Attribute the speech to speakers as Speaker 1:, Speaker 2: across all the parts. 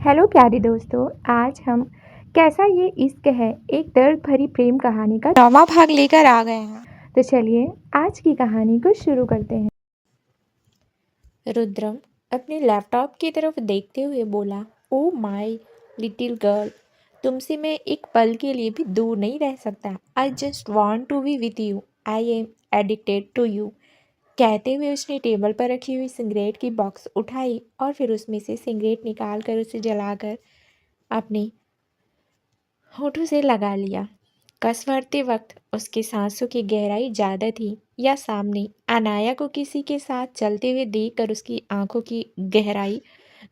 Speaker 1: Hello प्यारे दोस्तों, आज हम कैसा ये इश्क है एक दर्द भरी प्रेम कहानी का 9वां भाग लेकर आ गए हैं। तो चलिए आज की कहानी को शुरू करते हैं। रुद्रम अपने लैपटॉप की तरफ देखते हुए बोला, ओ माय लिटिल गर्ल, तुमसे मैं एक पल के लिए भी दूर नहीं रह सकता। I just want to be with you. I am addicted to you. कहते हुए उसने टेबल पर रखी हुई सिगरेट की बॉक्स उठाई और फिर उसमें से सिगरेट निकाल कर उसे जलाकर अपने होठों से लगा लिया। कस भरते वक्त उसके सांसों की गहराई ज़्यादा थी या सामने अनाया को किसी के साथ चलते हुए देखकर उसकी आंखों की गहराई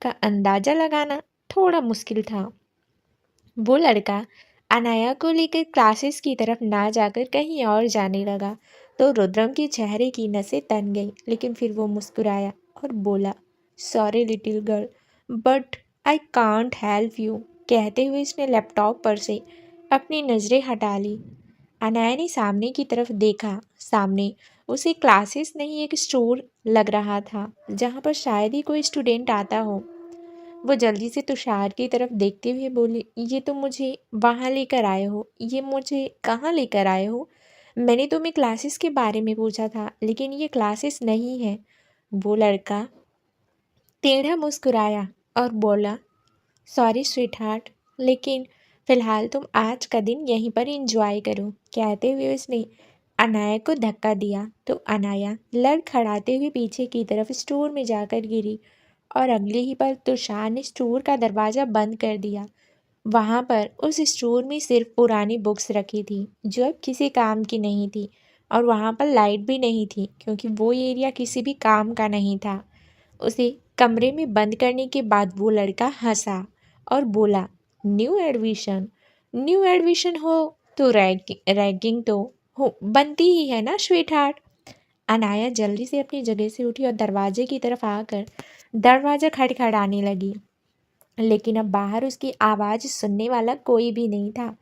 Speaker 1: का अंदाज़ा लगाना थोड़ा मुश्किल था। वो लड़का अनाया को लेकर क्लासेस की तरफ ना जाकर कहीं और जाने लगा तो रुद्रम के चेहरे की नसें तन गई, लेकिन फिर वो मुस्कुराया और बोला, sorry little girl, but I can't help you. कहते हुए उसने लैपटॉप पर से अपनी नज़रें हटा ली। अनाया ने सामने की तरफ देखा। सामने उसे क्लासेस नहीं एक स्टोर लग रहा था जहाँ पर शायद ही कोई स्टूडेंट आता हो। वो जल्दी से तुषार की तरफ देखते हुए बोली, ये तो मुझे वहाँ लेकर आए हो, ये मुझे कहाँ लेकर आए हो? मैंने तुम्हें क्लासेस के बारे में पूछा था, लेकिन ये क्लासेस नहीं है। वो लड़का टेढ़ा मुस्कुराया और बोला, सॉरी स्वीट हार्ट, लेकिन फ़िलहाल तुम आज का दिन यहीं पर एंजॉय करो। कहते हुए उसने अनाया को धक्का दिया तो अनाया लड़खड़ाते हुए पीछे की तरफ स्टोर में जाकर गिरी और अगले ही पल तुषार ने स्टोर का दरवाज़ा बंद कर दिया। वहाँ पर उस स्टोर में सिर्फ पुरानी बुक्स रखी थी जो अब किसी काम की नहीं थी, और वहाँ पर लाइट भी नहीं थी क्योंकि वो एरिया किसी भी काम का नहीं था। उसे कमरे में बंद करने के बाद वो लड़का हंसा और बोला, न्यू एडमिशन हो तो रैगिंग तो हो बनती ही है ना स्वीट हार्ट। अनाया जल्दी से अपनी जगह से उठी और दरवाजे की तरफ आकर दरवाज़ा खड़खड़ाने लगी, लेकिन अब बाहर उसकी आवाज़ सुनने वाला कोई भी नहीं था।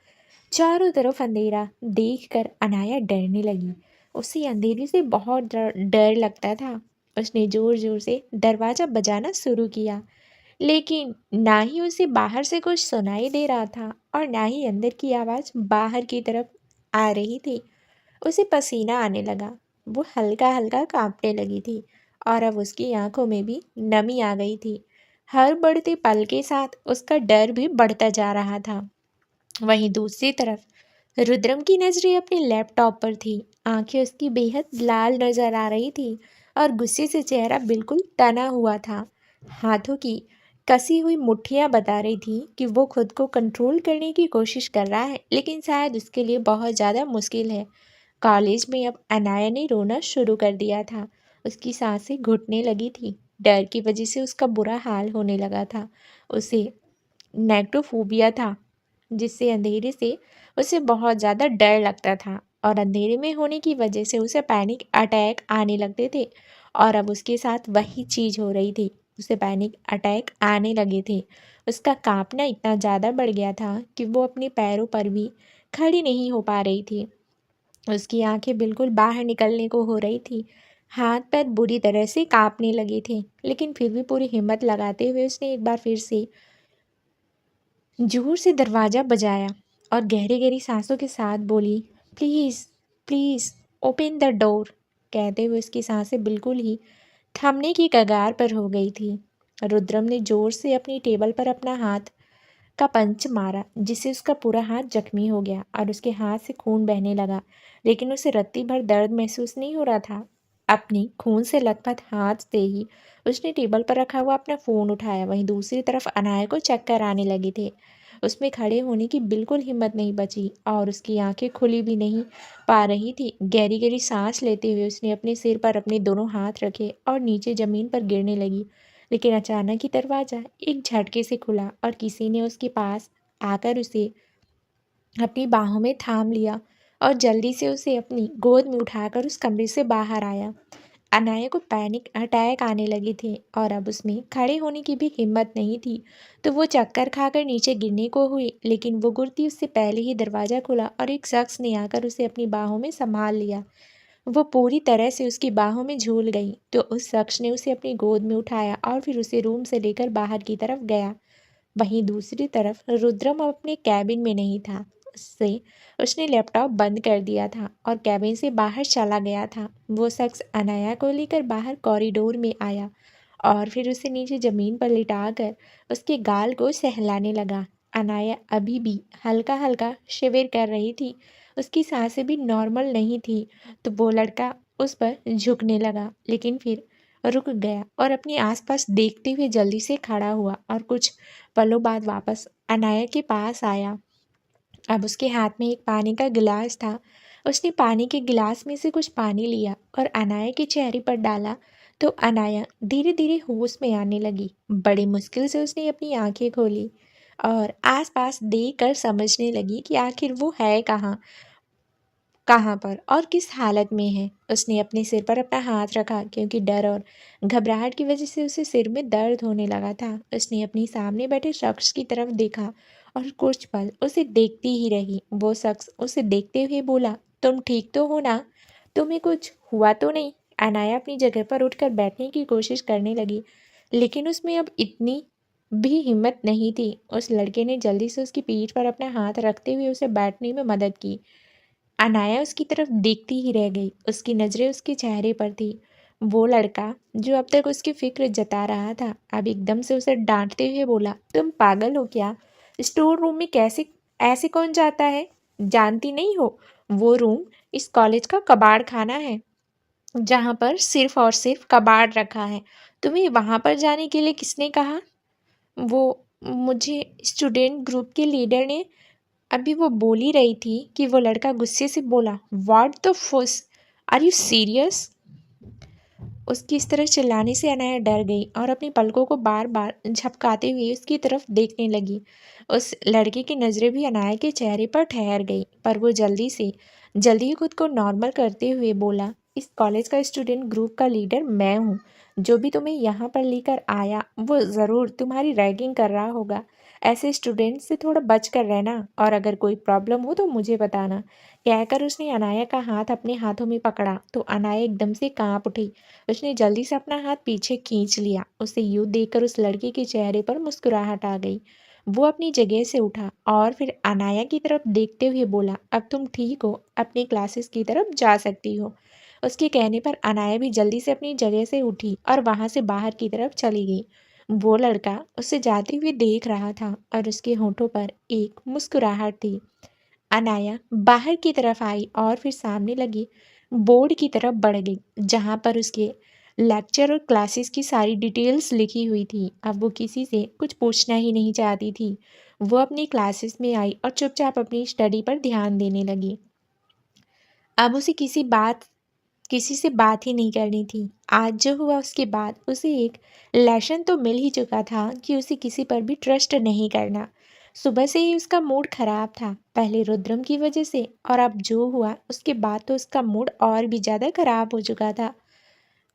Speaker 1: चारों तरफ अंधेरा देखकर अनाया डरने लगी। उसे अंधेरे से बहुत डर डर लगता था। उसने ज़ोर ज़ोर से दरवाज़ा बजाना शुरू किया, लेकिन ना ही उसे बाहर से कुछ सुनाई दे रहा था और ना ही अंदर की आवाज़ बाहर की तरफ आ रही थी। उसे पसीना आने लगा। वो हल्का हल्का कांपने लगी थी और अब उसकी आंखों में भी नमी आ गई थी। हर बढ़ते पल के साथ उसका डर भी बढ़ता जा रहा था। वहीं दूसरी तरफ रुद्रम की नज़रें अपने लैपटॉप पर थी। आंखें उसकी बेहद लाल नजर आ रही थी और गुस्से से चेहरा बिल्कुल तना हुआ था। हाथों की कसी हुई मुट्ठियां बता रही थी कि वो खुद को कंट्रोल करने की कोशिश कर रहा है, लेकिन शायद उसके लिए बहुत ज़्यादा मुश्किल है। कॉलेज में अब अनाया ने रोना शुरू कर दिया था। उसकी सांसें घुटने लगी थी। डर की वजह से उसका बुरा हाल होने लगा था। उसे नेक्टोफोबिया था, जिससे अंधेरे से उसे बहुत ज़्यादा डर लगता था और अंधेरे में होने की वजह से उसे पैनिक अटैक आने लगते थे। और अब उसके साथ वही चीज़ हो रही थी, उसे पैनिक अटैक आने लगे थे। उसका कांपना इतना ज़्यादा बढ़ गया था कि वो अपने पैरों पर भी खड़ी नहीं हो पा रही थी। उसकी आंखें बिल्कुल बाहर निकलने को हो रही थी। हाथ पैर बुरी तरह से कांपने लगे थे, लेकिन फिर भी पूरी हिम्मत लगाते हुए उसने एक बार फिर से जोर से दरवाज़ा बजाया और गहरी गहरी सांसों के साथ बोली, please please open the door. कहते हुए उसकी सांसें बिल्कुल ही थमने की कगार पर हो गई थी। रुद्रम ने जोर से अपनी टेबल पर अपना हाथ का पंच मारा, जिससे उसका पूरा हाथ जख्मी हो गया और उसके हाथ से खून बहने लगा, लेकिन उसे रत्ती भर दर्द महसूस नहीं हो रहा था। अपनी खून से लथपथ हाथ से ही उसने टेबल पर रखा हुआ अपना फ़ोन उठाया। वहीं दूसरी तरफ अनाया को चक्कर आने लगे थे। उसमें खड़े होने की बिल्कुल हिम्मत नहीं बची और उसकी आंखें खुली भी नहीं पा रही थी। गहरी गहरी सांस लेते हुए उसने अपने सिर पर अपने दोनों हाथ रखे और नीचे ज़मीन पर गिरने लगी, लेकिन अचानक ही दरवाज़ा एक झटके से खुला और किसी ने उसके पास आकर उसे अपनी बाहों में थाम लिया और जल्दी से उसे अपनी गोद में उठाकर उस कमरे से बाहर आया। अनाया को पैनिक अटैक आने लगे थे और अब उसमें खड़े होने की भी हिम्मत नहीं थी, तो वो चक्कर खाकर नीचे गिरने को हुई, लेकिन वो गिरती उससे पहले ही दरवाज़ा खुला और एक शख्स ने आकर उसे अपनी बाहों में संभाल लिया। वो पूरी तरह से उसकी बाहों में झूल गई तो उस शख्स ने उसे अपनी गोद में उठाया और फिर उसे रूम से लेकर बाहर की तरफ गया। वहीं दूसरी तरफ रुद्रम अब अपने कैबिन में नहीं था। उससे उसने लैपटॉप बंद कर दिया था और कैबिन से बाहर चला गया था। वो शख्स अनाया को लेकर बाहर कॉरिडोर में आया और फिर उसे नीचे ज़मीन पर लिटाकर उसके गाल को सहलाने लगा। अनाया अभी भी हल्का हल्का शिविर कर रही थी, उसकी सांसें भी नॉर्मल नहीं थी। तो वो लड़का उस पर झुकने लगा, लेकिन फिर रुक गया और अपने आसपास देखते हुए जल्दी से खड़ा हुआ और कुछ पलों बाद वापस अनाया के पास आया। अब उसके हाथ में एक पानी का गिलास था। उसने पानी के गिलास में से कुछ पानी लिया और अनाया के चेहरे पर डाला तो अनाया धीरे धीरे होश में आने लगी। बड़ी मुश्किल से उसने अपनी आंखें खोली और आसपास देख कर समझने लगी कि आखिर वो है कहाँ, कहाँ पर और किस हालत में है। उसने अपने सिर पर अपना हाथ रखा क्योंकि डर और घबराहट की वजह से उसे सिर में दर्द होने लगा था। उसने अपनी सामने बैठे शख्स की तरफ देखा और कुछ पल उसे देखती ही रही। वो शख्स उसे देखते हुए बोला, तुम ठीक तो हो ना? तुम्हें कुछ हुआ तो नहीं? अनाया अपनी जगह पर उठकर बैठने की कोशिश करने लगी, लेकिन उसमें अब इतनी भी हिम्मत नहीं थी। उस लड़के ने जल्दी से उसकी पीठ पर अपना हाथ रखते हुए उसे बैठने में मदद की। अनाया उसकी तरफ देखती ही रह गई। उसकी नज़रें उसके चेहरे पर थी। वो लड़का जो अब तक उसकी फिक्र जता रहा था अब एकदम से उसे डांटते हुए बोला, तुम पागल हो क्या? स्टोर रूम में कैसे ऐसे कौन जाता है? जानती नहीं हो वो रूम इस कॉलेज का कबाड़ खाना है, जहाँ पर सिर्फ और सिर्फ कबाड़ रखा है। तुम्हें वहाँ पर जाने के लिए किसने कहा? वो मुझे स्टूडेंट ग्रुप के लीडर ने। अभी वो बोल ही रही थी कि वो लड़का गुस्से से बोला, व्हाट द फुस, आर यू सीरियस? उसकी इस तरह चिल्लाने से अनाया डर गई और अपनी पलकों को बार बार झपकाते हुए उसकी तरफ देखने लगी। उस लड़के की नज़रें भी अनाया के चेहरे पर ठहर गई, पर वो जल्दी ही खुद को नॉर्मल करते हुए बोला, इस कॉलेज का स्टूडेंट ग्रुप का लीडर मैं हूँ। जो भी तुम्हें यहाँ पर लेकर आया वो ज़रूर तुम्हारी रैगिंग कर रहा होगा। ऐसे स्टूडेंट से थोड़ा बच कर रहना और अगर कोई प्रॉब्लम हो तो मुझे बताना। कहकर उसने अनाया का हाथ अपने हाथों में पकड़ा तो अनाया एकदम से कांप उठी। उसने जल्दी से अपना हाथ पीछे खींच लिया। उसे यूं देखकर उस लड़के के चेहरे पर मुस्कुराहट आ गई। वो अपनी जगह से उठा और फिर अनाया की तरफ देखते हुए बोला, अब तुम ठीक हो, अपनी क्लासेस की तरफ जा सकती हो। उसके कहने पर अनाया भी जल्दी से अपनी जगह से उठी और वहां से बाहर की तरफ चली गई। वो लड़का उसे जाते हुए देख रहा था और उसके होठों पर एक मुस्कुराहट थी। अनाया बाहर की तरफ आई और फिर सामने लगी बोर्ड की तरफ बढ़ गई, जहाँ पर उसके लेक्चर और क्लासेस की सारी डिटेल्स लिखी हुई थी। अब वो किसी से कुछ पूछना ही नहीं चाहती थी। वो अपनी क्लासेस में आई और चुपचाप अपनी स्टडी पर ध्यान देने लगी। अब उसे किसी से बात ही नहीं करनी थी। आज जो हुआ उसके बाद उसे एक लेसन तो मिल ही चुका था कि उसे किसी पर भी ट्रस्ट नहीं करना। सुबह से ही उसका मूड खराब था, पहले रुद्रम की वजह से, और अब जो हुआ उसके बाद तो उसका मूड और भी ज़्यादा खराब हो चुका था।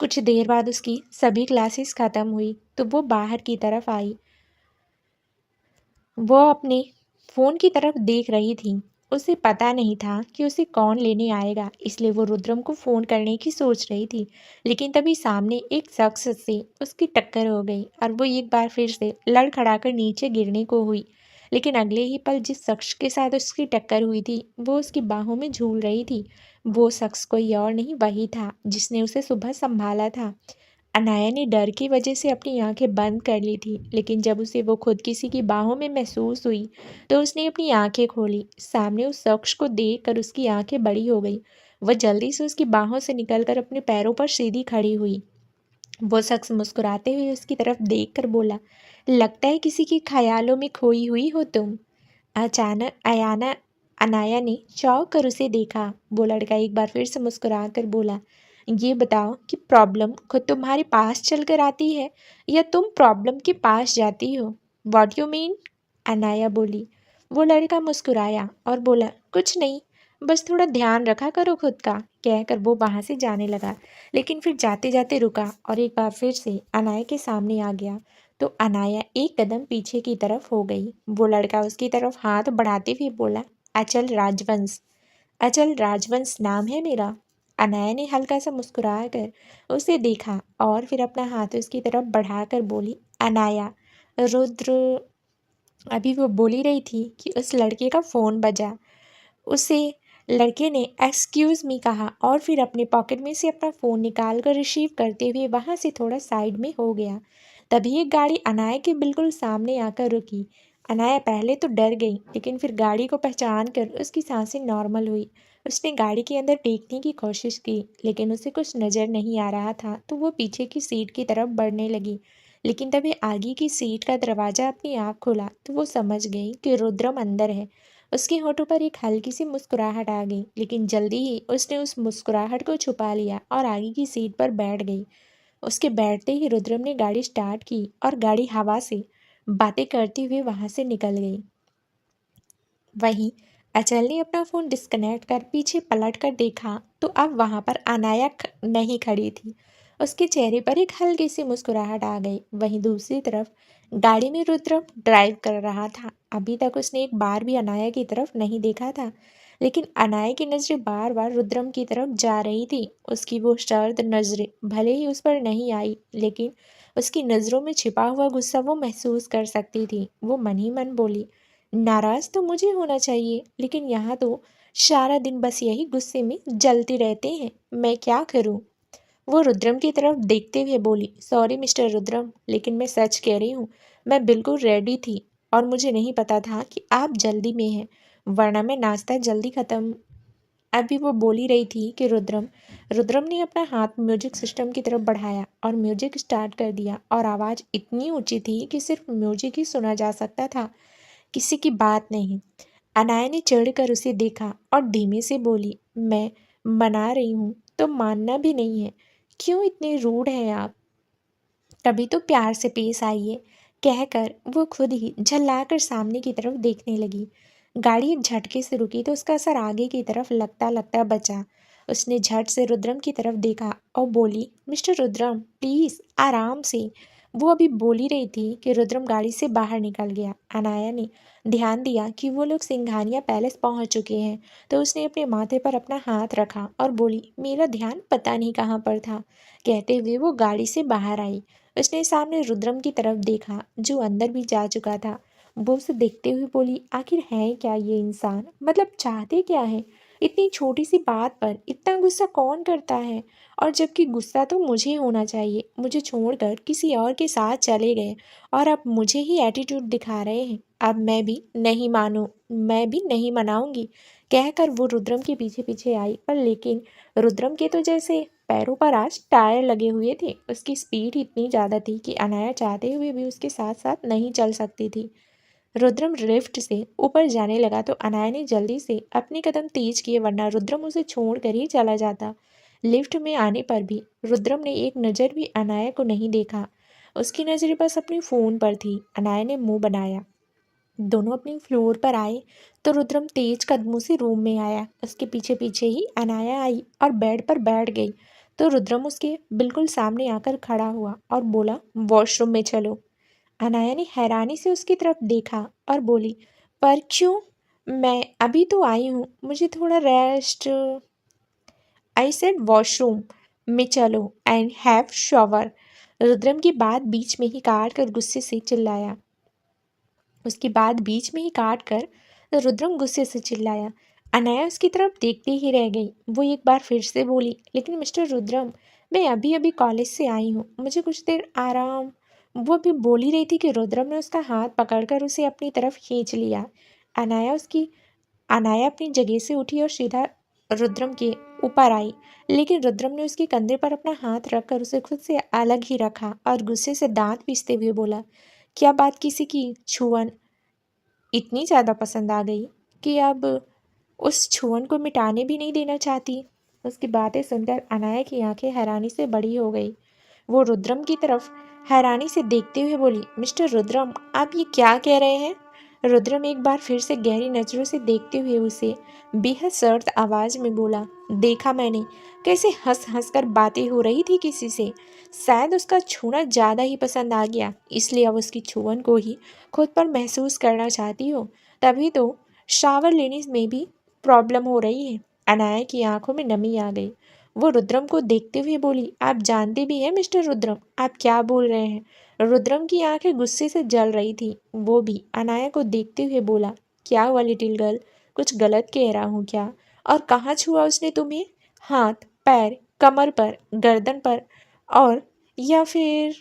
Speaker 1: कुछ देर बाद उसकी सभी क्लासेस ख़त्म हुई तो वो बाहर की तरफ आई। वो अपने फ़ोन की तरफ देख रही थी। उसे पता नहीं था कि उसे कौन लेने आएगा, इसलिए वो रुद्रम को फ़ोन करने की सोच रही थी। लेकिन तभी सामने एक शख्स से उसकी टक्कर हो गई और वो एक बार फिर से लड़खड़ाकर नीचे गिरने को हुई। लेकिन अगले ही पल जिस शख्स के साथ उसकी टक्कर हुई थी वो उसकी बाहों में झूल रही थी। वो शख्स कोई और नहीं, वही था जिसने उसे सुबह संभाला था। अनाया ने डर की वजह से अपनी आंखें बंद कर ली थी, लेकिन जब उसे वो खुद किसी की बाहों में महसूस हुई तो उसने अपनी आंखें खोली। सामने उस शख्स को देखकर उसकी आंखें बड़ी हो गई। वह जल्दी से उसकी बाहों से निकलकर अपने पैरों पर सीधी खड़ी हुई। वो शख्स मुस्कुराते हुए उसकी तरफ देखकर बोला, लगता है किसी के ख्यालों में खोई हुई हो तुम। अचानक अनाया ने चौंक कर उसे देखा। वो लड़का एक बार फिर से मुस्कुरा कर बोला, ये बताओ कि प्रॉब्लम खुद तुम्हारे पास चल कर आती है या तुम प्रॉब्लम के पास जाती हो? What you mean? अनाया बोली। वो लड़का मुस्कुराया और बोला, कुछ नहीं, बस थोड़ा ध्यान रखा करो खुद का। कहकर वो वहाँ से जाने लगा, लेकिन फिर जाते जाते रुका और एक बार फिर से अनाया के सामने आ गया। तो अनाया एक कदम पीछे की तरफ हो गई। वो लड़का उसकी तरफ हाथ बढ़ाते हुए बोला, अचल राजवंश। अचल राजवंश नाम है मेरा। अनाया ने हल्का सा मुस्कुरा कर उसे देखा और फिर अपना हाथ उसकी तरफ बढ़ाकर बोली, अनाया रुद्र अभी वो बोल ही रही थी कि उस लड़के का फ़ोन बजा। उसे लड़के ने एक्सक्यूज़ मी कहा और फिर अपने पॉकेट में से अपना फ़ोन निकाल कर रिसीव करते हुए वहाँ से थोड़ा साइड में हो गया। तभी एक गाड़ी अनाया के बिल्कुल सामने आकर रुकी। अनाया पहले तो डर गई, लेकिन फिर गाड़ी को पहचान कर उसकी सांसें नॉर्मल हुई। उसने गाड़ी के अंदर देखने की कोशिश की, लेकिन उसे कुछ नज़र नहीं आ रहा था, तो वो पीछे की सीट की तरफ बढ़ने लगी। लेकिन तभी आगे की सीट का दरवाज़ा अपने आप खुला, तो वो समझ गई कि रुद्रम अंदर है। उसके होठों पर एक हल्की सी मुस्कुराहट आ गई, लेकिन जल्दी ही उसने उस मुस्कुराहट को छुपा लिया और आगे की सीट पर बैठ गई। उसके बैठते ही रुद्रम ने गाड़ी स्टार्ट की और गाड़ी हवा से बातें करते हुए वहां से निकल गई। वहीं अचल ने अपना फ़ोन डिस्कनेक्ट कर पीछे पलट कर देखा, तो अब वहां पर अनाया नहीं खड़ी थी। उसके चेहरे पर एक हल्की सी मुस्कुराहट आ गई। वहीं दूसरी तरफ गाड़ी में रुद्रम ड्राइव कर रहा था। अभी तक उसने एक बार भी अनाया की तरफ नहीं देखा था, लेकिन अनाया की नज़रें बार बार रुद्रम की तरफ जा रही थी। उसकी वो सर्द नज़रें भले ही उस पर नहीं आई, लेकिन उसकी नज़रों में छिपा हुआ गुस्सा वो महसूस कर सकती थी। वो मन ही मन बोली, नाराज तो मुझे होना चाहिए, लेकिन यहाँ तो सारा दिन बस यही गुस्से में जलते रहते हैं। मैं क्या करूँ? वो रुद्रम की तरफ देखते हुए बोली, सॉरी मिस्टर रुद्रम, लेकिन मैं सच कह रही हूँ। मैं बिल्कुल रेडी थी और मुझे नहीं पता था कि आप जल्दी में हैं, वरना मैं नाश्ता जल्दी ख़त्म। अभी वो बोल ही रही थी कि रुद्रम ने अपना हाथ म्यूजिक सिस्टम की तरफ बढ़ाया और म्यूजिक स्टार्ट कर दिया और आवाज़ इतनी ऊंची थी कि सिर्फ म्यूजिक ही सुना जा सकता था, किसी की बात नहीं। अनाया ने चढ़कर उसे देखा और धीमे से बोली, मैं मना रही हूँ तो मानना भी नहीं है। क्यों इतने रूड हैं आप? कभी तो प्यार से पेश आइए, कहकर वो खुद ही झल्लाकर सामने की तरफ देखने लगी। गाड़ी एक झटके से रुकी तो उसका असर आगे की तरफ लगता लगता बचा। उसने झट से रुद्रम की तरफ देखा और बोली, मिस्टर रुद्रम प्लीज़ आराम से। वो अभी बोल ही रही थी कि रुद्रम गाड़ी से बाहर निकल गया। अनाया ने ध्यान दिया कि वो लोग सिंघानिया पैलेस पहुंच चुके हैं, तो उसने अपने माथे पर अपना हाथ रखा और बोली, मेरा ध्यान पता नहीं कहाँ पर था। कहते हुए वो गाड़ी से बाहर आई। उसने सामने रुद्रम की तरफ देखा, जो अंदर भी जा चुका था। वो उसे देखते हुए बोली, आखिर है क्या ये इंसान? मतलब चाहते क्या है? इतनी छोटी सी बात पर इतना गुस्सा कौन करता है? और जबकि गुस्सा तो मुझे होना चाहिए। मुझे छोड़कर किसी और के साथ चले गए और अब मुझे ही एटीट्यूड दिखा रहे हैं। अब मैं भी नहीं मनाऊंगी, कहकर वो रुद्रम के पीछे पीछे आई। पर लेकिन रुद्रम के तो जैसे पैरों पर आज टायर लगे हुए थे। उसकी स्पीड इतनी ज़्यादा थी कि अनाया चाहते हुए भी उसके साथ साथ नहीं चल सकती थी। रुद्रम लिफ्ट से ऊपर जाने लगा तो अनाया ने जल्दी से अपने कदम तेज किए, वरना रुद्रम उसे छोड़ कर ही चला जाता। लिफ्ट में आने पर भी रुद्रम ने एक नज़र भी अनाया को नहीं देखा। उसकी नज़रें बस अपने फ़ोन पर थी। अनाया ने मुंह बनाया। दोनों अपने फ्लोर पर आए तो रुद्रम तेज कदमों से रूम में आया। उसके पीछे पीछे ही अनाया आई और बेड पर बैठ गई, तो रुद्रम उसके बिल्कुल सामने आकर खड़ा हुआ और बोला, वॉशरूम में चलो। अनाया ने हैरानी से उसकी तरफ देखा और बोली, पर क्यों? मैं अभी तो आई हूँ, मुझे थोड़ा रेस्ट। आई सेड वॉशरूम में चलो एंड हैव शॉवर। रुद्रम की बात बीच में ही काट कर गुस्से से चिल्लाया। उसकी बात बीच में ही काट कर रुद्रम गुस्से से चिल्लाया। अनाया उसकी तरफ देखते ही रह गई। वो एक बार फिर से बोली, लेकिन मिस्टर रुद्रम, मैं अभी अभी कॉलेज से आई हूँ, मुझे कुछ देर आराम। वो अभी बोल ही रही थी कि रुद्रम ने उसका हाथ पकड़कर उसे अपनी तरफ खींच लिया। अनाया अपनी जगह से उठी और सीधा रुद्रम के ऊपर आई, लेकिन रुद्रम ने उसके कंधे पर अपना हाथ रखकर उसे खुद से अलग ही रखा और गुस्से से दांत पीसते हुए बोला, क्या बात किसी की छुअन इतनी ज़्यादा पसंद आ गई कि अब उस छुअन को मिटाने भी नहीं देना चाहती? उसकी बातें सुनकर अनाया की आंखें हैरानी से बड़ी हो गई। वो रुद्रम की तरफ हैरानी से देखते हुए बोली, मिस्टर रुद्रम, आप ये क्या कह रहे हैं? रुद्रम एक बार फिर से गहरी नज़रों से देखते हुए उसे बेहद सर्द आवाज़ में बोला, देखा मैंने कैसे हंस हंस कर बातें हो रही थी किसी से। शायद उसका छूना ज़्यादा ही पसंद आ गया, इसलिए अब उसकी छुअन को ही खुद पर महसूस करना चाहती हो। तभी तो शावर लेने में भी प्रॉब्लम हो रही है। अनाया की आंखों में नमी आ गई। वो रुद्रम को देखते हुए बोली, आप जानते भी हैं मिस्टर रुद्रम, आप क्या बोल रहे हैं। रुद्रम की आंखें गुस्से से जल रही थी। वो भी अनाया को देखते हुए बोला, क्या हुआ लिटिल गर्ल, कुछ गलत कह रहा हूँ क्या? और कहाँ छुआ उसने तुम्हें? हाथ, पैर, कमर पर, गर्दन पर, और या फिर?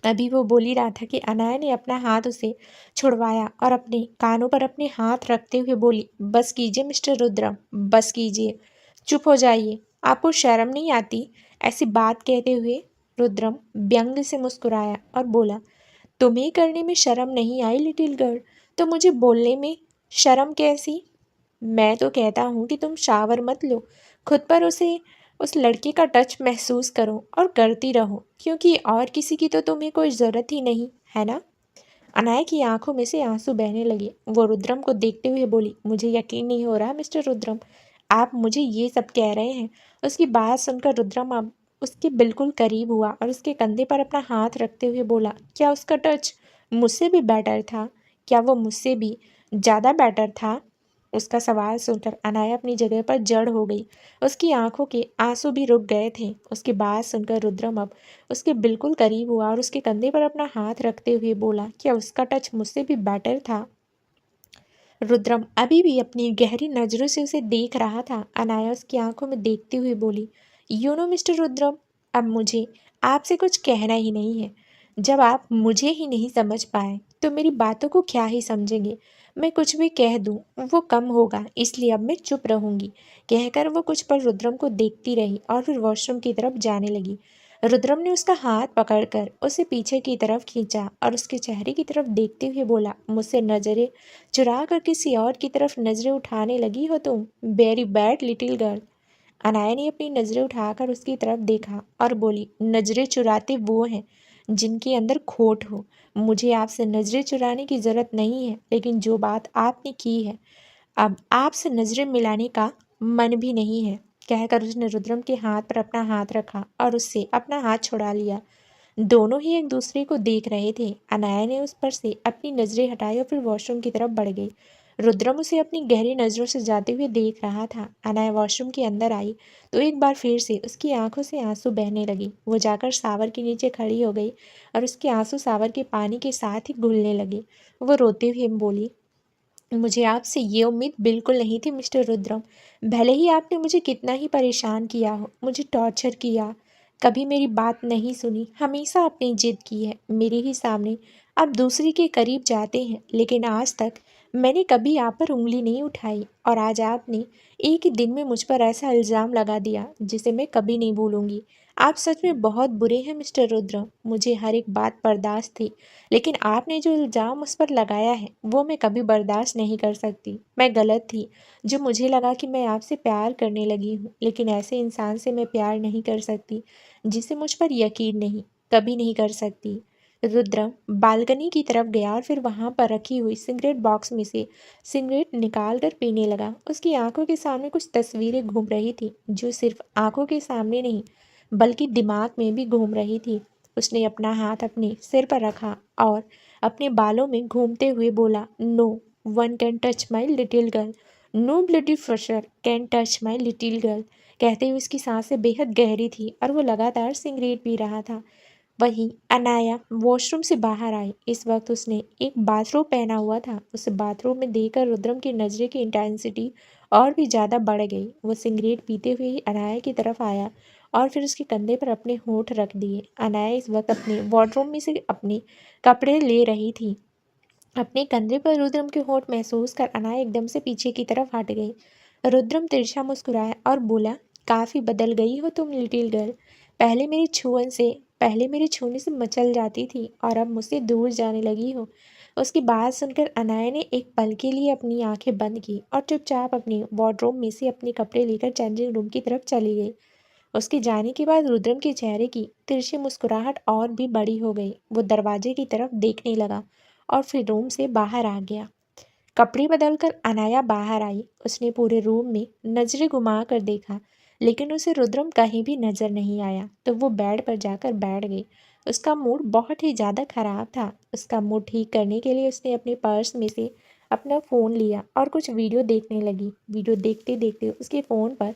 Speaker 1: अभी वो बोल ही रहा था कि अनाया ने अपना हाथ उसे छुड़वाया और अपने कानों पर अपने हाथ रखते हुए बोली, बस कीजिए मिस्टर रुद्रम, बस कीजिए, चुप हो जाइए, आपको शर्म नहीं आती? ऐसी बात कहते हुए रुद्रम व्यंग से मुस्कुराया और बोला, तुम्हें करने में शर्म नहीं आई लिटिल गर्ल, तो मुझे बोलने में शर्म कैसी? मैं तो कहता हूँ कि तुम शावर मत लो, खुद पर उस लड़के का टच महसूस करो और करती रहो, क्योंकि और किसी की तो तुम्हें कोई ज़रूरत ही नहीं है ना। अनाया की आंखों में से आंसू बहने लगे। वो रुद्रम को देखते हुए बोली, मुझे यकीन नहीं हो रहा मिस्टर रुद्रम, आप मुझे ये सब कह रहे हैं। उसकी बात सुनकर रुद्रम अब उसके बिल्कुल करीब हुआ और उसके कंधे पर अपना हाथ रखते हुए बोला, क्या उसका टच मुझसे भी बेटर था? क्या वो मुझसे भी ज़्यादा बेटर था? उसका सवाल सुनकर अनाया अपनी जगह पर जड़ हो गई। उसकी आंखों के आंसू भी रुक गए थे। उसकी बात सुनकर रुद्रम अब उसके बिल्कुल करीब हुआ और उसके कंधे पर अपना हाथ रखते हुए बोला, क्या उसका टच मुझसे भी बेटर था? रुद्रम अभी भी अपनी गहरी नज़रों से उसे देख रहा था। अनाया उसकी आंखों में देखते हुए बोली, यू नो मिस्टर रुद्रम, अब मुझे आपसे कुछ कहना ही नहीं है। जब आप मुझे ही नहीं समझ पाए तो मेरी बातों को क्या ही समझेंगे। मैं कुछ भी कह दूं वो कम होगा, इसलिए अब मैं चुप रहूंगी, कहकर वो कुछ पल रुद्रम को देखती रही और फिर वॉशरूम की तरफ जाने लगी। रुद्रम ने उसका हाथ पकड़कर उसे पीछे की तरफ खींचा और उसके चेहरे की तरफ देखते हुए बोला, मुझसे नजरें चुरा कर किसी और की तरफ नजरें उठाने लगी हो तुम, very bad little girl. Anaya ने अपनी नजरें उठाकर उसकी तरफ देखा और बोली, नजरें चुराते वो हैं जिनके अंदर खोट हो। मुझे आपसे नजरें चुराने की जरूरत नहीं है, लेकिन जो बात आपने की है, अब आपसे नजरें मिलाने का मन भी नहीं है, कहकर उसने रुद्रम के हाथ पर अपना हाथ रखा और उससे अपना हाथ छुड़ा लिया। दोनों ही एक दूसरे को देख रहे थे। अनाया ने उस पर से अपनी नजरें हटाई और फिर वॉशरूम की तरफ बढ़ गई। रुद्रम उसे अपनी गहरी नजरों से जाते हुए देख रहा था। अनाया वॉशरूम के अंदर आई तो एक बार फिर से उसकी आंखों से आंसू बहने लगी। वो जाकर शावर के नीचे खड़ी हो गई और उसके आंसू शावर के पानी के साथ ही घुलने लगे। वो रोते हुए बोली, मुझे आपसे ये उम्मीद बिल्कुल नहीं थी मिस्टर रुद्रम। भले ही आपने मुझे कितना ही परेशान किया हो, मुझे टॉर्चर किया, कभी मेरी बात नहीं सुनी, हमेशा अपनी जिद की है, मेरे ही सामने आप दूसरी के करीब जाते हैं, लेकिन आज तक मैंने कभी आप पर उंगली नहीं उठाई, और आज आपने एक ही दिन में मुझ पर ऐसा इल्ज़ाम लगा दिया जिसे मैं कभी नहीं भूलूंगी। आप सच में बहुत बुरे हैं मिस्टर रुद्रम। मुझे हर एक बात बर्दाश्त थी, लेकिन आपने जो इल्ज़ाम उस पर लगाया है वो मैं कभी बर्दाश्त नहीं कर सकती। मैं गलत थी जो मुझे लगा कि मैं आपसे प्यार करने लगी हूँ, लेकिन ऐसे इंसान से मैं प्यार नहीं कर सकती जिसे मुझ पर यकीन नहीं, कभी नहीं कर सकती। रुद्रम बालकनी की तरफ गया और फिर वहाँ पर रखी हुई सिगरेट बॉक्स में से सिगरेट निकाल कर पीने लगा। उसकी आंखों के सामने कुछ तस्वीरें घूम रही थी, जो सिर्फ आंखों के सामने नहीं बल्कि दिमाग में भी घूम रही थी। उसने अपना हाथ अपने सिर पर रखा और अपने बालों में घूमते हुए बोला, no one can touch my little girl, no bloody fresher can touch my little girl. कहते हुए उसकी सांसें बेहद गहरी थी और वो लगातार सिगरेट पी रहा था। वहीं अनाया वॉशरूम से बाहर आई। इस वक्त उसने एक बाथरोब पहना हुआ था। उसे बाथरूम में देखकर रुद्रम की नजरें की इंटेंसिटी और भी ज़्यादा बढ़ गई। वो सिगरेट पीते हुए ही अनाया की तरफ आया और फिर उसके कंधे पर अपने होंठ रख दिए। अनाया इस वक्त अपने वार्डरोब में से अपने कपड़े ले रही थी। अपने कंधे पर रुद्रम के होंठ महसूस कर अनाया एकदम से पीछे की तरफ हट गई। रुद्रम तिरछा मुस्कुराया और बोला, काफ़ी बदल गई हो तुम लिटिल गर्ल। पहले मेरे छूने से मचल जाती थी और अब मुझसे दूर जाने लगी हो। उसकी बात सुनकर अनाया ने एक पल के लिए अपनी आंखें बंद की और चुपचाप अपने वार्डरोब में से अपने कपड़े लेकर चेंजिंग रूम की तरफ चली गई। उसके जाने के बाद रुद्रम के चेहरे की तिरछी मुस्कुराहट और भी बड़ी हो गई। वो दरवाजे की तरफ देखने लगा और फिर रूम से बाहर आ गया। कपड़े बदलकर अनाया बाहर आई। उसने पूरे रूम में नजरें घुमा कर देखा, लेकिन उसे रुद्रम कहीं भी नजर नहीं आया। तो वो बेड पर जाकर बैठ गई। उसका मूड बहुत ही ज़्यादा खराब था। उसका मूड ठीक करने के लिए उसने अपने पर्स में से अपना फ़ोन लिया और कुछ वीडियो देखने लगी। वीडियो देखते देखते उसके फ़ोन पर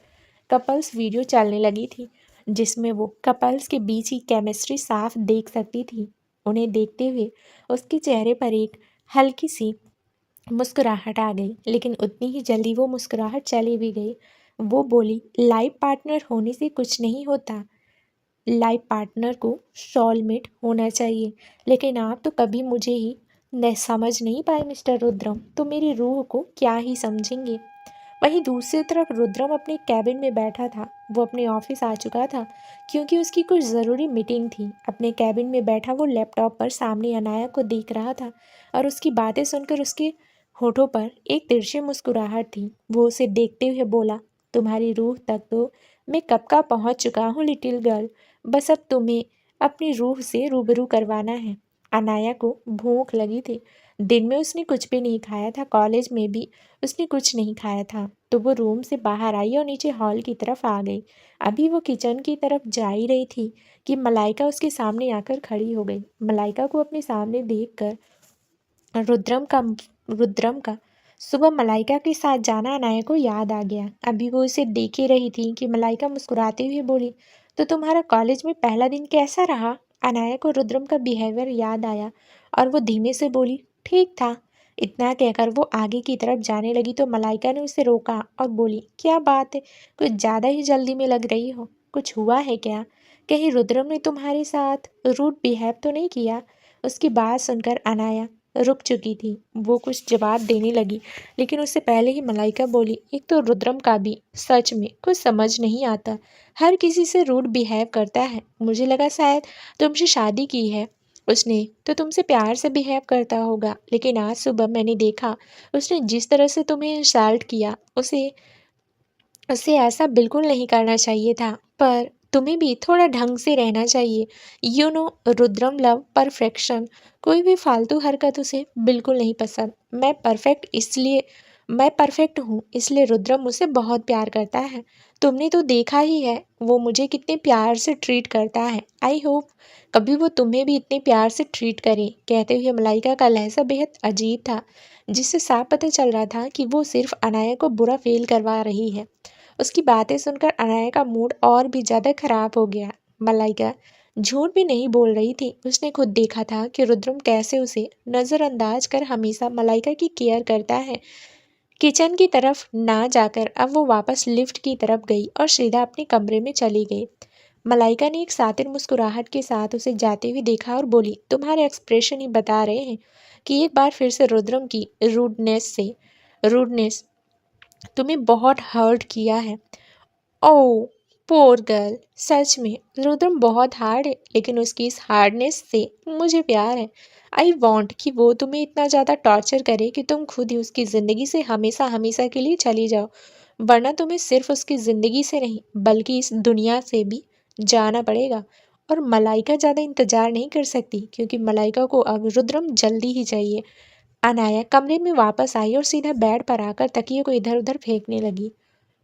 Speaker 1: कपल्स वीडियो चलने लगी थी जिसमें वो कपल्स के बीच की केमिस्ट्री साफ देख सकती थी। उन्हें देखते हुए उसके चेहरे पर एक हल्की सी मुस्कुराहट आ गई, लेकिन उतनी ही जल्दी वो मुस्कुराहट चली भी गई। वो बोली, लाइफ पार्टनर होने से कुछ नहीं होता, लाइफ पार्टनर को सोलमेट होना चाहिए। लेकिन आप तो कभी मुझे ही न समझ नहीं पाए मिस्टर रुद्रम, तो मेरी रूह को क्या ही समझेंगे। वहीं दूसरी तरफ रुद्रम अपने कैबिन में बैठा था। वो अपने ऑफिस आ चुका था क्योंकि उसकी कुछ ज़रूरी मीटिंग थी। अपने कैबिन में बैठा वो लैपटॉप पर सामने अनाया को देख रहा था और उसकी बातें सुनकर उसके होठों पर एक तिरछी मुस्कुराहट थी। वो उसे देखते हुए बोला, तुम्हारी रूह तक तो मैं कब का पहुंच चुका हूँ लिटिल गर्ल, बस अब तुम्हें अपनी रूह से रूबरू करवाना है। अनाया को भूख लगी थी। दिन में उसने कुछ भी नहीं खाया था, कॉलेज में भी उसने कुछ नहीं खाया था। तो वो रूम से बाहर आई और नीचे हॉल की तरफ आ गई। अभी वो किचन की तरफ जा ही रही थी कि मलाइका उसके सामने आकर खड़ी हो गई। मलाइका को अपने सामने देखकर रुद्रम का सुबह मलाइका के साथ जाना अनाया को याद आ गया। अभी वो उसे देख ही रही थी कि मलाइका मुस्कुराते हुए बोली, तो तुम्हारा कॉलेज में पहला दिन कैसा रहा? अनाया को रुद्रम का बिहेवियर याद आया और वो धीमे से बोली, ठीक था। इतना कहकर वो आगे की तरफ जाने लगी तो मलाइका ने उसे रोका और बोली, क्या बात है, कुछ ज़्यादा ही जल्दी में लग रही हो, कुछ हुआ है क्या? कहीं रुद्रम ने तुम्हारे साथ रूड बिहेव तो नहीं किया? उसकी बात सुनकर अनाया रुक चुकी थी। वो कुछ जवाब देने लगी, लेकिन उससे पहले ही मलाइका बोली, एक तो रुद्रम का भी सच में कुछ समझ नहीं आता, हर किसी से रूड बिहेव करता है। मुझे लगा शायद तुमसे शादी की है उसने तो तुमसे प्यार से बिहेव करता होगा, लेकिन आज सुबह मैंने देखा उसने जिस तरह से तुम्हें इंसल्ट किया, उसे उसे ऐसा बिल्कुल नहीं करना चाहिए था। पर तुम्हें भी थोड़ा ढंग से रहना चाहिए। You know, Rudram love perfection, कोई भी फालतू हरकत उसे बिल्कुल नहीं पसंद। मैं परफेक्ट हूँ, इसलिए रुद्रम मुझसे बहुत प्यार करता है। तुमने तो देखा ही है वो मुझे कितने प्यार से ट्रीट करता है। आई होप कभी वो तुम्हें भी इतने प्यार से ट्रीट करे। कहते हुए मलाइका का लहजा बेहद अजीब था, जिससे साफ पता चल रहा था कि वो सिर्फ अनाया को बुरा फील करवा रही है। उसकी बातें सुनकर अनाया का मूड और भी ज़्यादा खराब हो गया। मलाइका झूठ भी नहीं बोल रही थी। उसने खुद देखा था कि रुद्रम कैसे उसे नज़रअंदाज कर हमेशा मलाइका की केयर करता है। किचन की तरफ ना जाकर अब वो वापस लिफ्ट की तरफ गई और सीधा अपने कमरे में चली गई। मलाइका ने एक सातिर मुस्कुराहट के साथ उसे जाते हुए देखा और बोली, तुम्हारे एक्सप्रेशन ही बता रहे हैं कि एक बार फिर से रुद्रम की रूडनेस तुम्हें बहुत हर्ट किया है। ओह पोर गर्ल, सच में रुद्रम बहुत हार्ड है, लेकिन उसकी इस हार्डनेस से मुझे प्यार है। आई वॉन्ट कि वो तुम्हें इतना ज़्यादा टॉर्चर करे कि तुम खुद ही उसकी ज़िंदगी से हमेशा हमेशा के लिए चली जाओ, वरना तुम्हें सिर्फ उसकी ज़िंदगी से नहीं बल्कि इस दुनिया से भी जाना पड़ेगा। और मलाइका ज़्यादा इंतज़ार नहीं कर सकती क्योंकि मलाइका को अब रुद्रम जल्दी ही चाहिए। अनाया कमरे में वापस आई और सीधा बेड पर आकर तकिए को इधर उधर फेंकने लगी।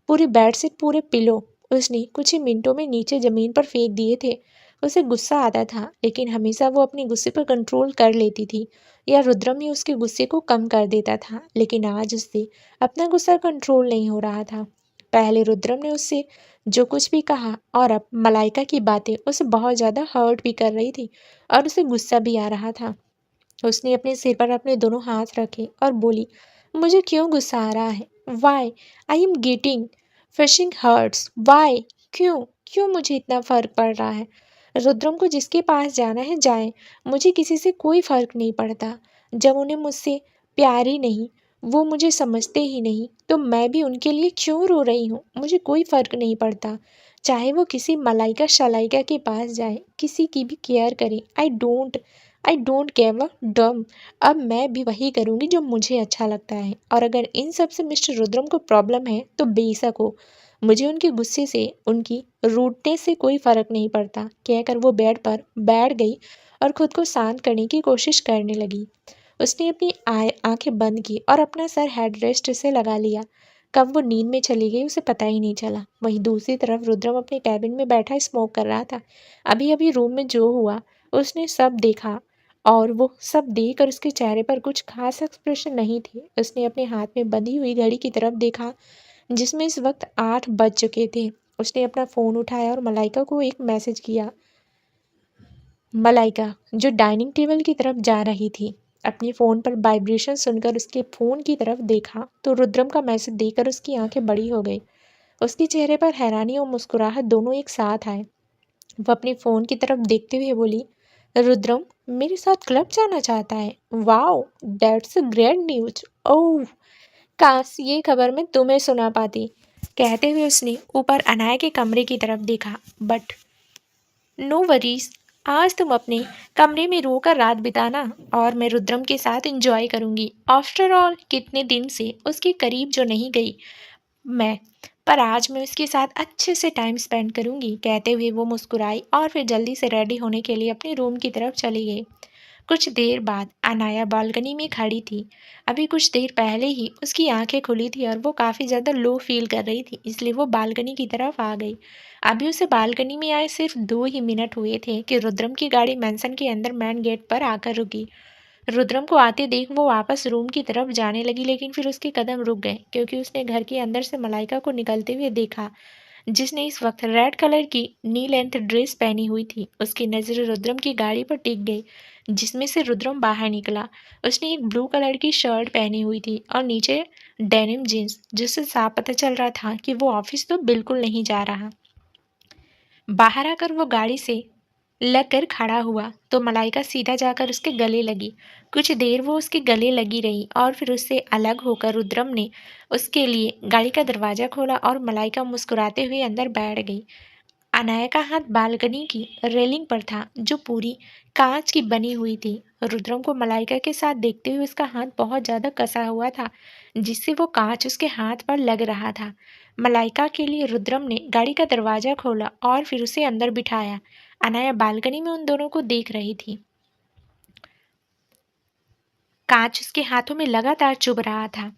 Speaker 1: पूरी बेडशीट, पूरे पिलो उसने कुछ ही मिनटों में नीचे ज़मीन पर फेंक दिए थे। उसे गुस्सा आता था, लेकिन हमेशा वो अपने गुस्से पर कंट्रोल कर लेती थी या रुद्रम ही उसके गुस्से को कम कर देता था। लेकिन आज उससे अपना गुस्सा कंट्रोल नहीं हो रहा था। पहले रुद्रम ने उससे जो कुछ भी कहा और अब मलाइका की बातें उसे बहुत ज़्यादा हर्ट भी कर रही थी और उसे गुस्सा भी आ रहा था। उसने अपने सिर पर अपने दोनों हाथ रखे और बोली, मुझे क्यों गुस्सा आ रहा है? Why I am getting fishing hurts, why, क्यों क्यों मुझे इतना फर्क पड़ रहा है? रुद्रम को जिसके पास जाना है जाए, मुझे किसी से कोई फर्क नहीं पड़ता। जब उन्हें मुझसे प्यार ही नहीं, वो मुझे समझते ही नहीं, तो मैं भी उनके लिए क्यों रो रही हूँ? मुझे कोई फर्क नहीं पड़ता, चाहे वो किसी मलाइका शलाइका के पास जाए, किसी की भी केयर करे। आई डोंट गिव अ डम। अब मैं भी वही करूँगी जो मुझे अच्छा लगता है। और अगर इन सब से मिस्टर रुद्रम को प्रॉब्लम है तो बेशक हो, मुझे उनके गुस्से से, उनकी रूडनेस से कोई फ़र्क नहीं पड़ता। कहकर वो बेड पर बैठ गई और खुद को शांत करने की कोशिश करने लगी। उसने अपनी आंखें बंद की और अपना सर हेडरेस्ट से लगा लिया। कब वो नींद में चली गई उसे पता ही नहीं चला। वहीं दूसरी तरफ रुद्रम अपने कैबिन में बैठा स्मोक कर रहा था। अभी अभी रूम में जो हुआ उसने सब देखा और वो सब देख कर उसके चेहरे पर कुछ खास एक्सप्रेशन नहीं थे। उसने अपने हाथ में बंधी हुई घड़ी की तरफ देखा। जिसमें इस वक्त 8 बज चुके थे। उसने अपना फ़ोन उठाया और मलाइका को एक मैसेज किया। मलाइका, जो डाइनिंग टेबल की तरफ जा रही थी, अपनी फ़ोन पर वाइब्रेशन सुनकर उसके फ़ोन की तरफ देखा तो रुद्रम का मैसेज देखकर उसकी आंखें बड़ी हो गई। उसके चेहरे पर हैरानी और मुस्कुराहट दोनों एक साथ आए। वो अपनी फ़ोन की तरफ देखते हुए बोली, रुद्रम मेरे साथ क्लब जाना चाहता है। Wow, that's a great news. Oh, काश ये खबर मैं तुम्हें सुना पाती। कहते हुए उसने ऊपर अनाया के कमरे की तरफ देखा। बट नो वरीज, आज तुम अपने कमरे में रोकर रात बिताना और मैं रुद्रम के साथ एंजॉय करूंगी। आफ्टर ऑल कितने दिन से उसके करीब जो नहीं गई मैं, पर आज मैं उसके साथ अच्छे से टाइम स्पेंड करूंगी। कहते हुए वो मुस्कुराई और फिर जल्दी से रेडी होने के लिए अपने रूम की तरफ चली गई। कुछ देर बाद अनाया बालकनी में खड़ी थी। अभी कुछ देर पहले ही उसकी आंखें खुली थी और वो काफ़ी ज़्यादा लो फील कर रही थी, इसलिए वो बालकनी की तरफ आ गई। अभी उसे बालकनी में आए सिर्फ 2 ही मिनट हुए थे कि रुद्रम की गाड़ी मैंसन के अंदर मेन गेट पर आकर रुकी। रुद्रम को आते देख वो वापस रूम की तरफ जाने लगी, लेकिन फिर उसके कदम रुक गए क्योंकि उसने घर के अंदर से मलाइका को निकलते हुए देखा, जिसने इस वक्त रेड कलर की नी लेंथ ड्रेस पहनी हुई थी। उसकी नज़र रुद्रम की गाड़ी पर टिक गई, जिसमें से रुद्रम बाहर निकला। उसने एक ब्लू कलर की शर्ट पहनी हुई थी और नीचे डेनिम जीन्स, जिससे साफ पता चल रहा था कि वो ऑफिस तो बिल्कुल नहीं जा रहा। बाहर आकर वो गाड़ी से लगकर खड़ा हुआ तो मलाइका सीधा जाकर उसके गले लगी। कुछ देर वो उसके गले लगी रही और फिर उससे अलग होकर रुद्रम ने उसके लिए गाड़ी का दरवाज़ा खोला और मलाइका मुस्कुराते हुए अंदर बैठ गई। अनाया का हाथ बालकनी की रेलिंग पर था, जो पूरी कांच की बनी हुई थी। रुद्रम को मलाइका के साथ देखते हुए उसका हाथ बहुत ज़्यादा कसा हुआ था, जिससे वो कांच उसके हाथ पर लग रहा था। मलाइका के लिए रुद्रम ने गाड़ी का दरवाज़ा खोला और फिर उसे अंदर बिठाया। अनाया बालकनी में उन दोनों को देख रही थी। कांच उसके हाथों में लगातार चुभ रहा था,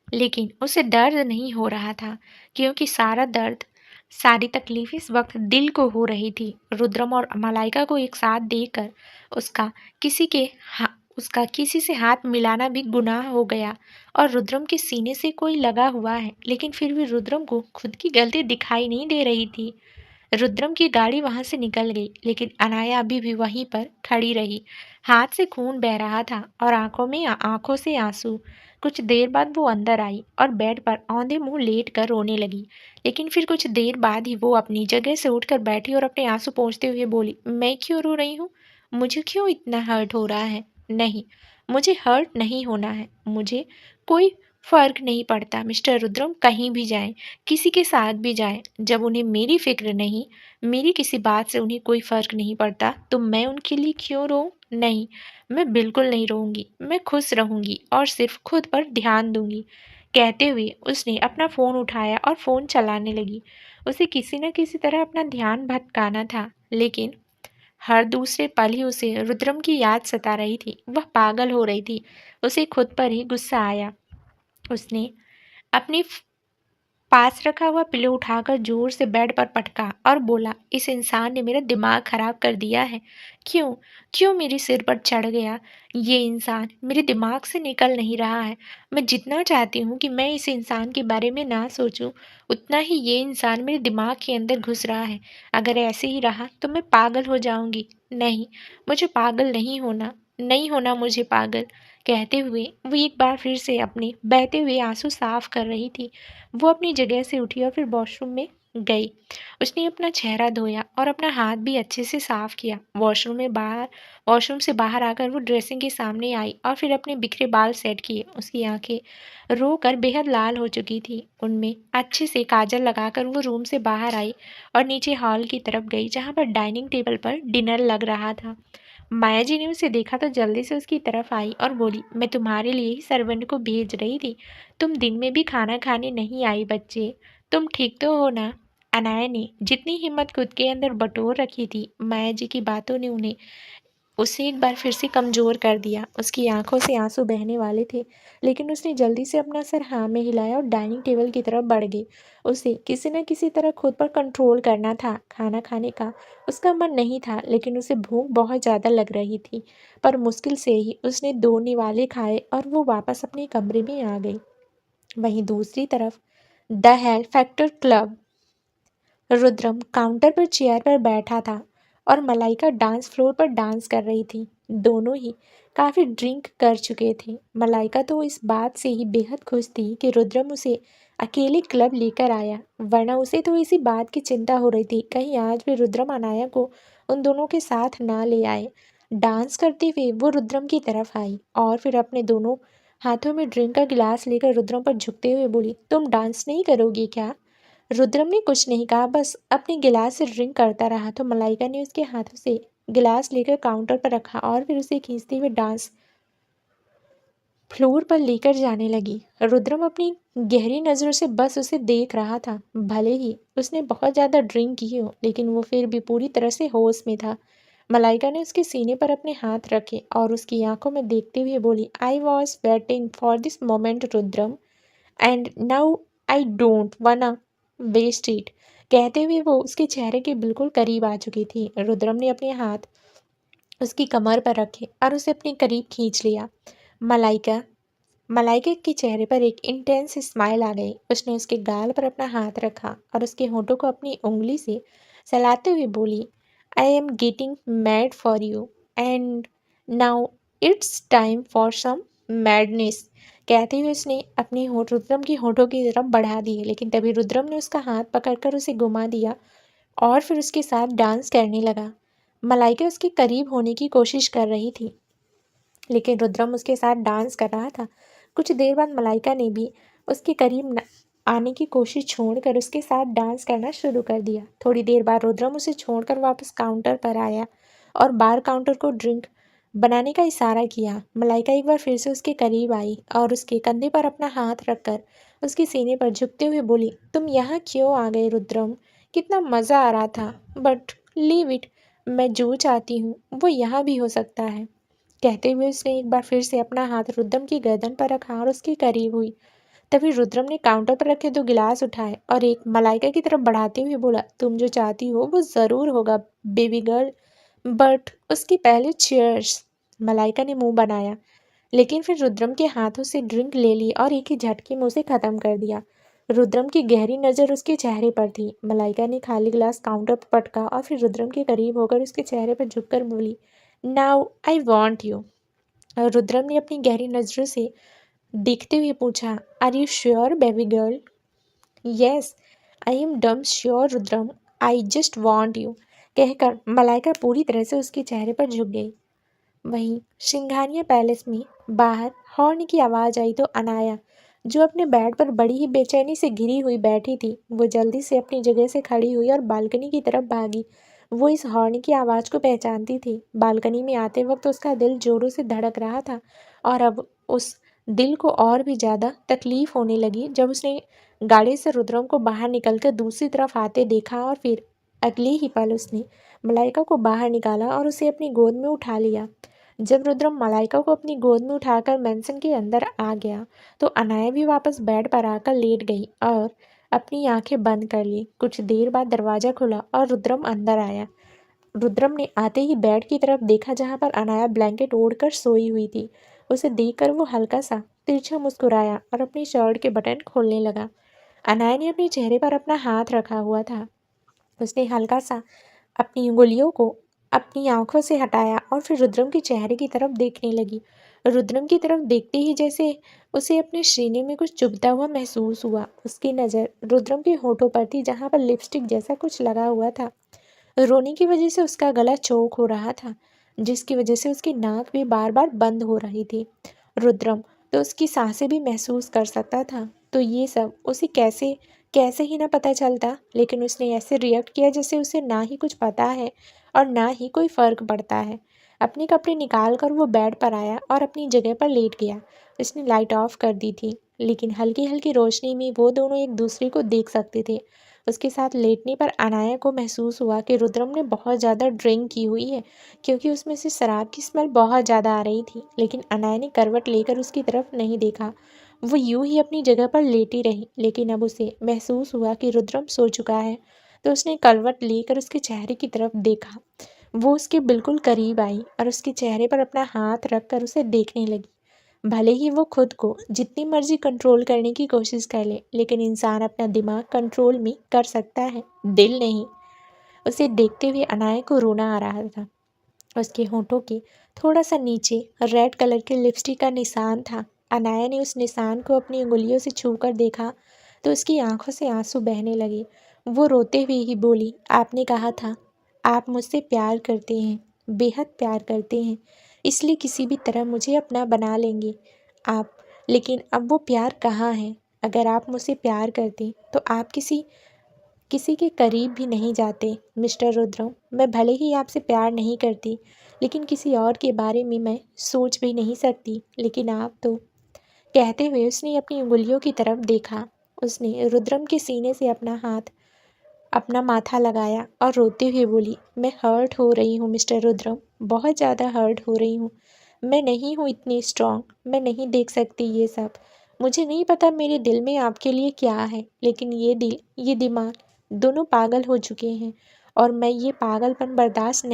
Speaker 1: लेकिन उसे दर्द नहीं हो रहा था, क्योंकि सारा दर्द, सारी तकलीफ इस वक्त दिल को हो रही थी। रुद्रम और मलाइका को एक साथ देखकर उसका किसी के उसका किसी से हाथ मिलाना भी गुनाह हो गया। और रुद्रम के सीने से कोई लगा हुआ है, लेकिन फिर भी रुद्रम को खुद की गलती दिखाई नहीं दे रही थी। रुद्रम की गाड़ी वहां से निकल गई, लेकिन अनाया अभी भी वहीं पर खड़ी रही। हाथ से खून बह रहा था और आंखों से आंसू। कुछ देर बाद वो अंदर आई और बेड पर औंधे मुंह लेट कर रोने लगी, लेकिन फिर कुछ देर बाद ही वो अपनी जगह से उठकर बैठी और अपने आंसू पोंछते हुए बोली, मैं क्यों रो रही हूँ? मुझे क्यों इतना हर्ट हो रहा है? नहीं, मुझे हर्ट नहीं होना है। मुझे कोई फर्क नहीं पड़ता मिस्टर रुद्रम कहीं भी जाएं, किसी के साथ भी जाएं। जब उन्हें मेरी फिक्र नहीं, मेरी किसी बात से उन्हें कोई फर्क नहीं पड़ता, तो मैं उनके लिए क्यों रोऊं? नहीं, मैं बिल्कुल नहीं रोऊंगी। मैं खुश रहूंगी और सिर्फ खुद पर ध्यान दूंगी। कहते हुए उसने अपना फ़ोन उठाया और फ़ोन चलाने लगी। उसे किसी न किसी तरह अपना ध्यान भटकाना था, लेकिन हर दूसरे पल ही उसे रुद्रम की याद सता रही थी। वह पागल हो रही थी। उसे खुद पर ही गुस्सा आया। उसने अपनी पास रखा हुआ पिलो उठाकर जोर से बेड पर पटका और बोला, इस इंसान ने मेरा दिमाग खराब कर दिया है। क्यों क्यों मेरे सिर पर चढ़ गया? ये इंसान मेरे दिमाग से निकल नहीं रहा है। मैं जितना चाहती हूँ कि मैं इस इंसान के बारे में ना सोचूं, उतना ही ये इंसान मेरे दिमाग के अंदर घुस रहा है। अगर ऐसे ही रहा तो मैं पागल हो जाऊंगी। नहीं, मुझे पागल नहीं होना, नहीं होना मुझे पागल। कहते हुए वो एक बार फिर से अपने बहते हुए आंसू साफ कर रही थी। वो अपनी जगह से उठी और फिर वॉशरूम में गई। उसने अपना चेहरा धोया और अपना हाथ भी अच्छे से साफ किया। वॉशरूम से बाहर आकर वो ड्रेसिंग के सामने आई और फिर अपने बिखरे बाल सेट किए। उसकी आंखें रो कर बेहद लाल हो चुकी थी। उनमें अच्छे से काजल लगाकर वो रूम से बाहर आई और नीचे हॉल की तरफ गई, जहाँ पर डाइनिंग टेबल पर डिनर लग रहा था। माया जी ने उसे देखा तो जल्दी से उसकी तरफ आई और बोली, मैं तुम्हारे लिए ही सर्वेंट को भेज रही थी। तुम दिन में भी खाना खाने नहीं आई बच्चे। तुम ठीक तो हो ना? अनाया ने जितनी हिम्मत खुद के अंदर बटोर रखी थी, माया जी की बातों ने उन्हें उसे एक बार फिर से कमज़ोर कर दिया। उसकी आंखों से आंसू बहने वाले थे, लेकिन उसने जल्दी से अपना सर हाँ में हिलाया और डाइनिंग टेबल की तरफ बढ़ गई। उसे किसी न किसी तरह खुद पर कंट्रोल करना था। खाना खाने का उसका मन नहीं था, लेकिन उसे भूख बहुत ज़्यादा लग रही थी। पर मुश्किल से ही उसने 2 निवाले खाए और वो वापस अपने कमरे में आ गई। वहीं दूसरी तरफ the hell factor club. Rudram counter पर चेयर पर बैठा था और मलाइका डांस फ्लोर पर डांस कर रही थी। दोनों ही काफ़ी ड्रिंक कर चुके थे। मलाइका तो इस बात से ही बेहद खुश थी कि रुद्रम उसे अकेले क्लब लेकर आया, वरना उसे तो इसी बात की चिंता हो रही थी कहीं आज भी रुद्रम अनाया को उन दोनों के साथ ना ले आए। डांस करते हुए वो रुद्रम की तरफ आई और फिर अपने दोनों हाथों में ड्रिंक का गिलास लेकर रुद्रम पर झुकते हुए बोली, तुम डांस नहीं करोगी क्या? रुद्रम ने कुछ नहीं कहा, बस अपने गिलास से ड्रिंक करता रहा तो मलाइका ने उसके हाथों से गिलास लेकर काउंटर पर रखा और फिर उसे खींचते हुए डांस फ्लोर पर लेकर जाने लगी। रुद्रम अपनी गहरी नज़रों से बस उसे देख रहा था। भले ही उसने बहुत ज़्यादा ड्रिंक की हो, लेकिन वो फिर भी पूरी तरह से होश में था। मलाइका ने उसके सीने पर अपने हाथ रखे और उसकी आंखों में देखते हुए बोली, I was waiting for this moment Rudram, and now I don't वना वेस्ट इट। कहते हुए वो उसके चेहरे के बिल्कुल करीब आ चुकी थी। रुद्रम ने अपने हाथ उसकी कमर पर रखे और उसे अपने करीब खींच लिया। मलाइका मलाइका के चेहरे पर एक इंटेंस स्माइल आ गई। उसने उसके गाल पर अपना हाथ रखा और उसके होठों को अपनी उंगली से सहलाते हुए बोली, I am getting mad for you, and now it's time for some madness. कहते हुए उसने अपने होठ रुद्रम की होठों की तरफ बढ़ा दिए, लेकिन तभी रुद्रम ने उसका हाथ पकड़कर उसे घुमा दिया और फिर उसके साथ डांस करने लगा। मलाइका उसके करीब होने की कोशिश कर रही थी, लेकिन रुद्रम उसके साथ डांस कर रहा था। कुछ देर बाद मलाइका ने भी उसके करीब आने की कोशिश छोड़कर उसके साथ डांस करना शुरू कर दिया। थोड़ी देर बाद रुद्रम उसे छोड़कर वापस काउंटर पर आया और बार काउंटर को ड्रिंक बनाने का इशारा किया। मलाइका एक बार फिर से उसके करीब आई और उसके कंधे पर अपना हाथ रखकर उसके सीने पर झुकते हुए बोली, तुम यहाँ क्यों आ गए रुद्रम? कितना मज़ा आ रहा था, बट लीव इट। मैं जो चाहती हूँ वो यहाँ भी हो सकता है। कहते हुए उसने एक बार फिर से अपना हाथ रुद्रम की गर्दन पर रखा और उसके करीब हुई। तभी रुद्रम ने काउंटर पर रखे 2 गिलास उठाए और एक मलाइका की तरफ बढ़ाते हुए बोला, तुम जो चाहती हो वो ज़रूर होगा बेबी गर्ल, बट उसकी पहले चीयर्स। मलाइका ने मुंह बनाया, लेकिन फिर रुद्रम के हाथों से ड्रिंक ले ली और एक ही झटके में उसे ख़त्म कर दिया। रुद्रम की गहरी नज़र उसके चेहरे पर थी। मलाइका ने खाली गिलास काउंटर पर पटका और फिर रुद्रम के करीब होकर उसके चेहरे पर झुककर बोली, now I want you. Rudram ने अपनी गहरी नज़रों से देखते हुए पूछा, are you sure baby girl? Yes, I am damn sure Rudram, I just want you. कहकर मलाइका पूरी तरह से उसके चेहरे पर झुक गई। वहीं सिंघानिया पैलेस में बाहर हॉर्न की आवाज़ आई तो अनाया, जो अपने बेड पर बड़ी ही बेचैनी से घिरी हुई बैठी थी, वो जल्दी से अपनी जगह से खड़ी हुई और बालकनी की तरफ भागी। वो इस हॉर्न की आवाज़ को पहचानती थी। बालकनी में आते वक्त उसका दिल जोरों से धड़क रहा था और अब उस दिल को और भी ज़्यादा तकलीफ़ होने लगी जब उसने गाड़ी से रुद्रम को बाहर निकलकर दूसरी तरफ आते देखा और फिर अगले ही पल उसने मलाइका को बाहर निकाला और उसे अपनी गोद में उठा लिया। जब रुद्रम मलाइका को अपनी गोद में उठाकर मेंशन के अंदर आ गया तो अनाया भी वापस बेड पर आकर लेट गई और अपनी आंखें बंद कर ली। कुछ देर बाद दरवाज़ा खुला और रुद्रम अंदर आया। रुद्रम ने आते ही बेड की तरफ देखा जहाँ पर अनाया ब्लैंकेट ओढ़कर सोई हुई थी। उसे देखकर वो हल्का सा तिरछा मुस्कुराया और अपनी शर्ट के बटन खोलने लगा। अनाया ने अपने चेहरे पर अपना हाथ रखा हुआ था। उसने हल्का सा अपनी उंगलियों को अपनी आंखों से हटाया और फिर रुद्रम के चेहरे की तरफ देखने लगी। रुद्रम की तरफ देखते ही जैसे उसे अपने सीने में कुछ चुभता हुआ महसूस हुआ। उसकी नज़र रुद्रम के होठों पर थी जहाँ पर लिपस्टिक जैसा कुछ लगा हुआ था। रोने की वजह से उसका गला चोक हो रहा था, जिसकी वजह से उसकी नाक भी बार बार बंद हो रही थी। रुद्रम तो उसकी सांसें भी महसूस कर सकता था, तो ये सब उसे कैसे कैसे ही ना पता चलता, लेकिन उसने ऐसे रिएक्ट किया जैसे उसे ना ही कुछ पता है और ना ही कोई फ़र्क पड़ता है। अपने कपड़े निकाल कर वो बेड पर आया और अपनी जगह पर लेट गया। उसने लाइट ऑफ कर दी थी, लेकिन हल्की हल्की रोशनी में वो दोनों एक दूसरे को देख सकते थे। उसके साथ लेटने पर अनाया को महसूस हुआ कि रुद्रम ने बहुत ज़्यादा ड्रिंक की हुई है, क्योंकि उसमें से शराब की स्मेल बहुत ज़्यादा आ रही थी। लेकिन अनाया ने करवट लेकर उसकी तरफ नहीं देखा। वो यूं ही अपनी जगह पर लेटी रही, लेकिन अब उसे महसूस हुआ कि रुद्रम सो चुका है, तो उसने करवट लेकर उसके चेहरे की तरफ देखा। वो उसके बिल्कुल करीब आई और उसके चेहरे पर अपना हाथ रख कर उसे देखने लगी। भले ही वो खुद को जितनी मर्जी कंट्रोल करने की कोशिश कर ले, लेकिन इंसान अपना दिमाग कंट्रोल में कर सकता है, दिल नहीं। उसे देखते हुए अनाया को रोना आ रहा था। उसके होठों के थोड़ा सा नीचे रेड कलर के लिपस्टिक का निशान था। अनाया ने उस निशान को अपनी उंगलियों से छूकर देखा तो उसकी आंखों से आंसू बहने लगे। वो रोते हुए ही बोली, आपने कहा था आप मुझसे प्यार करते हैं, बेहद प्यार करते हैं, इसलिए किसी भी तरह मुझे अपना बना लेंगे आप। लेकिन अब वो प्यार कहाँ है? अगर आप मुझसे प्यार करते तो आप किसी किसी के करीब भी नहीं जाते। मिस्टर रुद्रम, मैं भले ही आपसे प्यार नहीं करती, लेकिन किसी और के बारे में मैं सोच भी नहीं सकती, लेकिन आप तो। कहते हुए उसने अपनी उंगलियों की तरफ देखा। उसने रुद्रम के सीने से अपना माथा लगाया और रोते हुए बोली, मैं हर्ट हो रही हूँ मिस्टर रुद्रम, बहुत ज़्यादा हर्ट हो रही हूँ। मैं नहीं हूँ इतनी स्ट्रांग, मैं नहीं देख सकती ये सब। मुझे नहीं पता मेरे दिल में आपके लिए क्या है, लेकिन ये दिल, ये दिमाग दोनों पागल हो चुके हैं और मैं ये पागलपन बर्दाश्त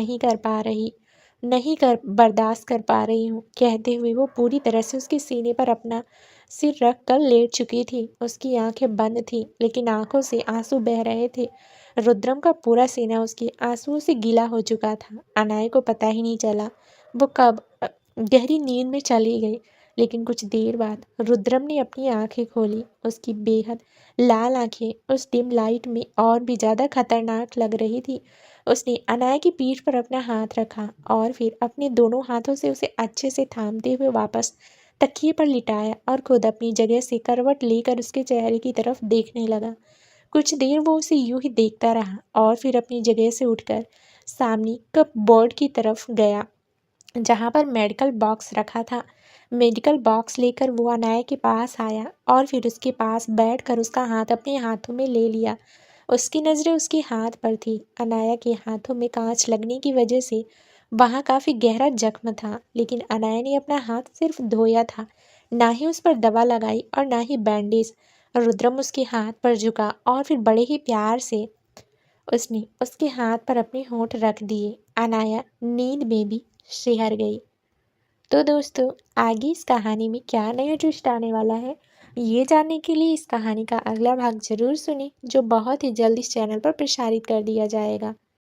Speaker 1: कर पा रही हूँ। कहते हुए वो पूरी तरह से उसके सीने पर अपना सिर रख कर लेट चुकी थी। उसकी आंखें बंद थीं, लेकिन आंखों से आंसू बह रहे थे। रुद्रम का पूरा सीना उसके आंसुओं से गीला हो चुका था। अनाया को पता ही नहीं चला वो कब गहरी नींद में चली गई। लेकिन कुछ देर बाद रुद्रम ने अपनी आंखें खोली। उसकी बेहद लाल आंखें उस डिम लाइट में और भी ज़्यादा खतरनाक लग रही थी। उसने अनाया की पीठ पर अपना हाथ रखा और फिर अपने दोनों हाथों से उसे अच्छे से थामते हुए वापस तकिए पर लिटाया और खुद अपनी जगह से करवट लेकर उसके चेहरे की तरफ देखने लगा। कुछ देर वो उसे यूं ही देखता रहा और फिर अपनी जगह से उठकर सामने कपबोर्ड की तरफ गया जहाँ पर मेडिकल बॉक्स रखा था। मेडिकल बॉक्स लेकर वो अनाया के पास आया और फिर उसके पास बैठकर उसका हाथ अपने हाथों में ले लिया। उसकी नज़रें उसके हाथ पर थी। अनाया के हाथों में कांच लगने की वजह से वहाँ काफ़ी गहरा जख्म था, लेकिन अनाया ने अपना हाथ सिर्फ धोया था, ना ही उस पर दवा लगाई और ना ही बैंडेज। रुद्रम उसके हाथ पर झुका और फिर बड़े ही प्यार से उसने उसके हाथ पर अपने होंठ रख दिए। अनाया नींद में भी सिहर गई। तो दोस्तों, आगे इस कहानी में क्या नया ट्विस्ट आने वाला है, ये जानने के लिए इस कहानी का अगला भाग जरूर सुनें, जो बहुत ही जल्द इस चैनल पर प्रसारित कर दिया जाएगा।